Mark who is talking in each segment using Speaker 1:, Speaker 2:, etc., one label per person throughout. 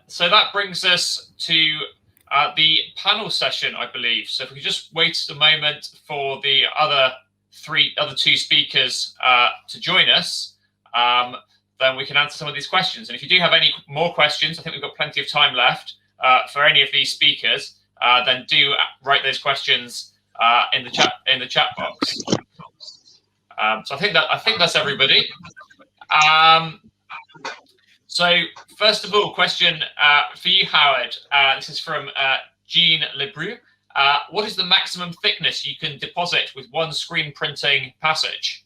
Speaker 1: So that brings us to the panel session, I believe. So if we could just wait a moment for the other two speakers to join us, then we can answer some of these questions. And if you do have any more questions, I think we've got plenty of time left for any of these speakers. Then do write those questions in the chat box. So I think that's everybody. So first of all, question for you, Howard. This is from Jean Lebrun. What is the maximum thickness you can deposit with one screen printing passage?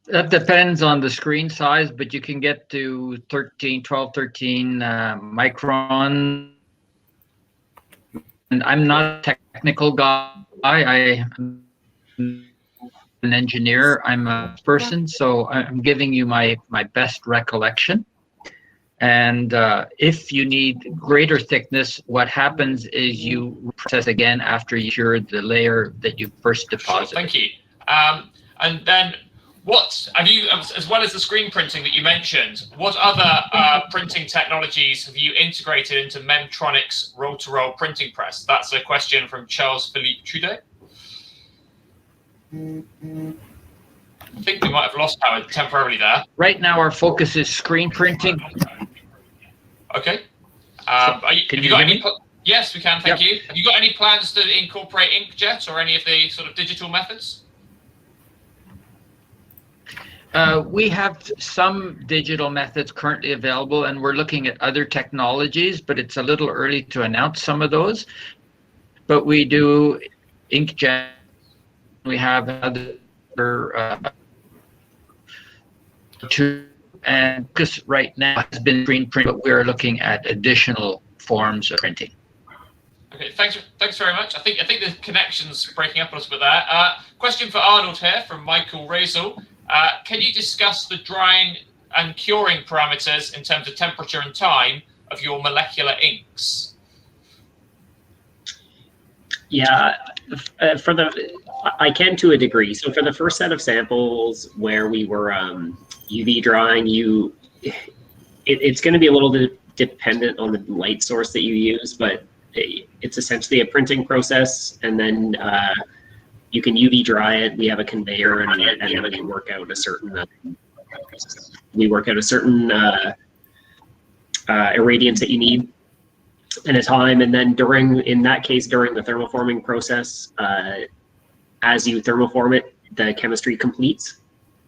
Speaker 2: That depends on the screen size, but you can get to 12, 13 micron. And I'm not a technical guy. I'm an engineer. I'm a person, so I'm giving you my best recollection. And if you need greater thickness, what happens is you process again after you cure the layer that you first deposited.
Speaker 1: Sure, thank you. And then what have you, as well as the screen printing that you mentioned, what other printing technologies have you integrated into Memtronic's roll-to-roll printing press? That's a question from Charles Philippe Trudeau. I think we might have lost Howard temporarily there.
Speaker 2: Right now, our focus is screen printing.
Speaker 1: Okay.
Speaker 2: Can you hear me?
Speaker 1: Yes, we can. Thank you. Have you got any plans to incorporate inkjet or any of the sort of digital methods?
Speaker 2: We have some digital methods currently available, and we're looking at other technologies, but it's a little early to announce some of those. But we do inkjet. We have other and because right now it's been screen print, but we're looking at additional forms of printing.
Speaker 1: Okay, thanks very much. I think the connection's breaking up a little bit there. Question for Arnold here from Michael Razel. Can you discuss the drying and curing parameters in terms of temperature and time of your molecular inks?
Speaker 3: Yeah, I can to a degree. So for the first set of samples where we were UV drying, it's going to be a little bit dependent on the light source that you use, but it's essentially a printing process, and then you can UV dry it. We have a conveyor, and then we work out a certain irradiance that you need in a time, and then in that case during the thermoforming process, as you thermoform it, the chemistry completes.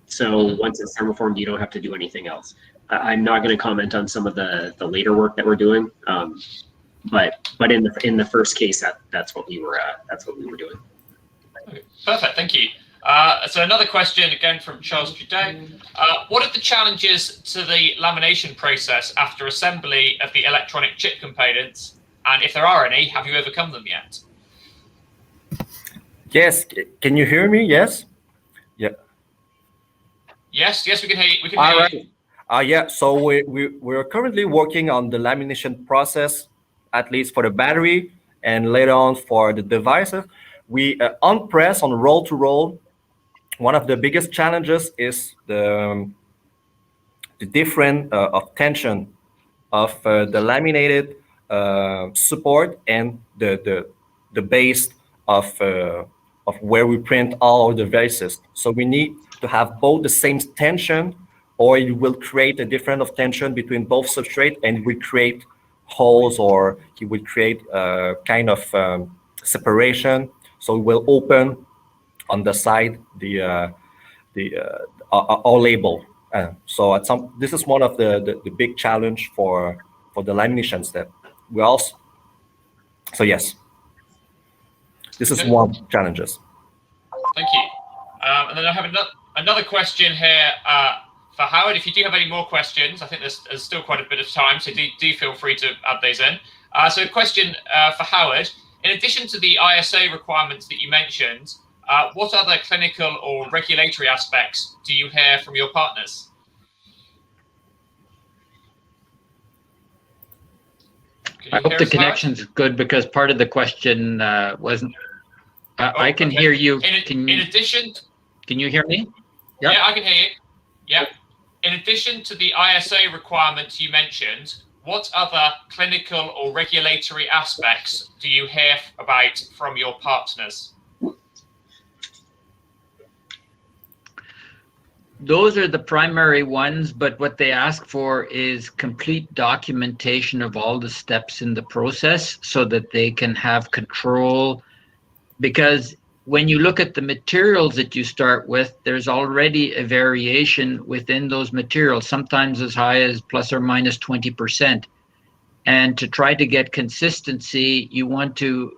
Speaker 3: So once it's thermoformed, you don't have to do anything else. I'm not going to comment on some of the later work that we're doing, but in the first case, that's what we were doing.
Speaker 1: Okay, perfect, thank you. So another question again from Charles Trudeau. What are the challenges to the lamination process after assembly of the electronic chip components? And if there are any, have you overcome them yet?
Speaker 4: Yes, can you hear me? Yes? Yeah.
Speaker 1: Yes, we can hear you. We can
Speaker 4: All
Speaker 1: hear
Speaker 4: right. Yeah, so we're currently working on the lamination process, at least for the battery, and later on for the devices. We on press, on roll to roll, one of the biggest challenges is the different of tension of the laminated support and the base of where we print all of the devices. So we need to have both the same tension, or it will create a difference of tension between both substrate, and it will create holes, or it will create a kind of separation. So it will open on the side our label. So this is one of the big challenge for the lamination step. We also, so yes, this is one challenges.
Speaker 1: Thank you. And then I have another question here for Howard. If you do have any more questions, I think there's still quite a bit of time, so do feel free to add those in. So a question for Howard. In addition to the ISO requirements that you mentioned, what other clinical or regulatory aspects do you hear from your partners?
Speaker 2: I hope the connection's good, because part of the question wasn't. I can hear you.
Speaker 1: In addition,
Speaker 2: can you hear me?
Speaker 1: Yep. Yeah, I can hear you. Yeah. in addition to the ISO requirements you mentioned, what other clinical or regulatory aspects do you hear about from your partners?
Speaker 2: Those are the primary ones, but what they ask for is complete documentation of all the steps in the process so that they can have control. Because when you look at the materials that you start with, there's already a variation within those materials, sometimes as high as plus or minus 20%. And to try to get consistency, you want to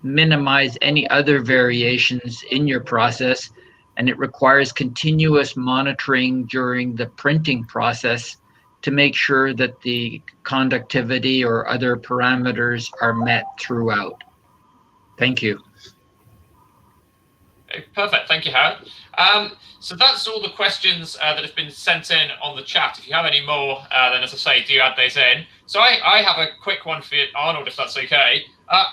Speaker 2: minimize any other variations in your process, and it requires continuous monitoring during the printing process to make sure that the conductivity or other parameters are met throughout. Thank you.
Speaker 1: Okay, perfect. Thank you, Howard. So that's all the questions that have been sent in on the chat. If you have any more, then as I say, do add those in. So I have a quick one for you, Arnold, if that's okay.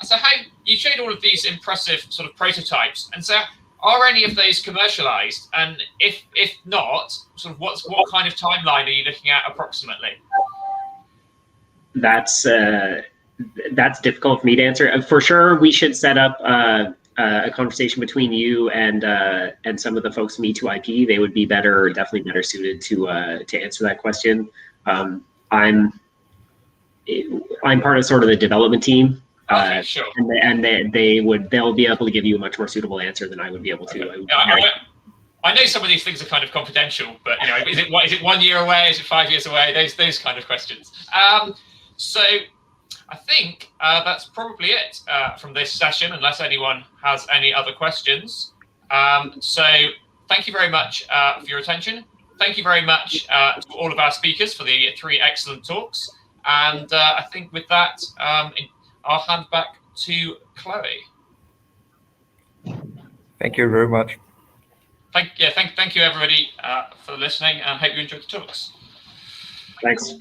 Speaker 1: So how you showed all of these impressive sort of prototypes, and so are any of those commercialized? And if not, sort of what kind of timeline are you looking at approximately?
Speaker 3: That's difficult for me to answer. For sure, we should set up a conversation between you and some of the folks from E2IP. They would be definitely better suited to answer that question. I'm part of sort of the development team.
Speaker 1: Okay, sure.
Speaker 3: And they'll be able to give you a much more suitable answer than I would be able to.
Speaker 1: Okay. I know some of these things are kind of confidential, but is it 1 year away? Is it 5 years away? Those kind of questions. So I think that's probably it from this session, unless anyone has any other questions. So thank you very much for your attention. Thank you very much to all of our speakers for the 3 excellent talks. And I think with that, I'll hand back to Chloe.
Speaker 4: Thank you very much.
Speaker 1: Thank you, everybody, for listening, and hope you enjoyed the talks.
Speaker 3: Thanks.